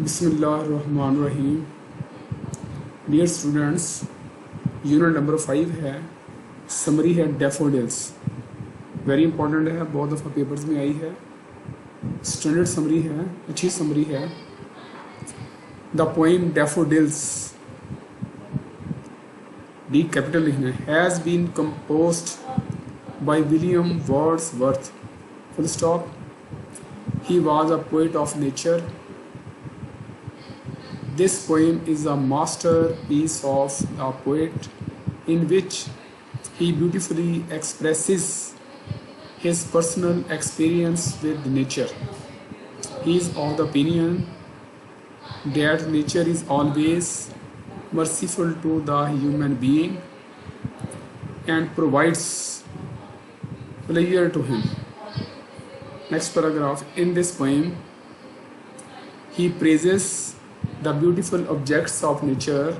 बिस्मिल्लाहिर्रहमानिर्रहीम। Dear students, unit number 5 है, summary है डैफोडिल्स। वेरी इंपॉर्टेंट है, बहुत दफ़ा पेपर्स में आई है। स्टैंडर्ड समरी है, अच्छी समरी है। The poem Daffodils, D capital लिखना है, has been composed by William Wordsworth, full stop. He was a poet of nature. This poem is a masterpiece of the poet in which he beautifully expresses his personal experience with nature. He is of the opinion that nature is always merciful to the human being and provides pleasure to him. Next paragraph. In this poem, he praises the beautiful objects of nature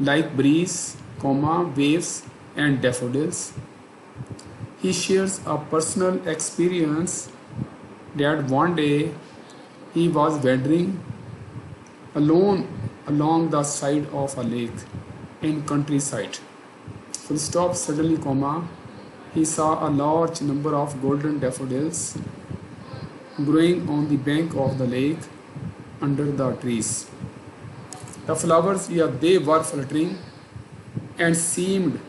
like breeze, waves and daffodils. He shares a personal experience that one day he was wandering alone along the side of a lake in countryside. Full stop. Suddenly, he saw a large number of golden daffodils growing on the bank of the lake under the trees. The flowers, they were fluttering and seemed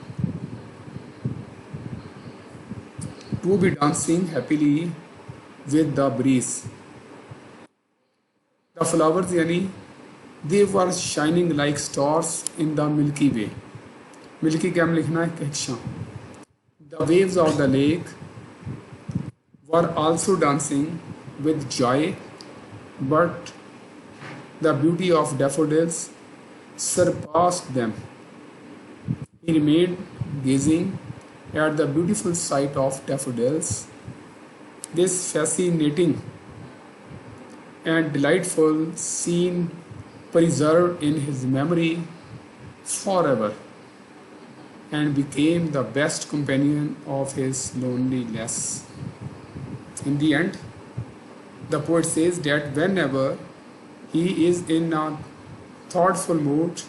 to be dancing happily with the breeze. The flowers, they were shining like stars in the Milky Way. Milky क्या में लिखना है, कक्षा. The waves of the lake were also dancing with joy, but the beauty of daffodils surpassed them. He remained gazing at the beautiful sight of daffodils. This fascinating and delightful scene preserved in his memory forever and became the best companion of his loneliness. In the end, the poet says that whenever he is in a thoughtful mood,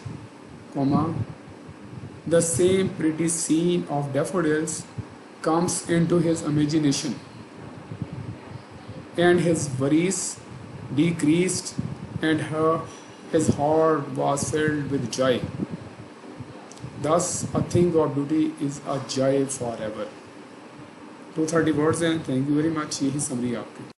the same pretty scene of daffodils comes into his imagination, and his worries decreased, and his heart was filled with joy. Thus, a thing of beauty is a joy forever. 230 words हैं. Thank you very much. यही summary आपकी.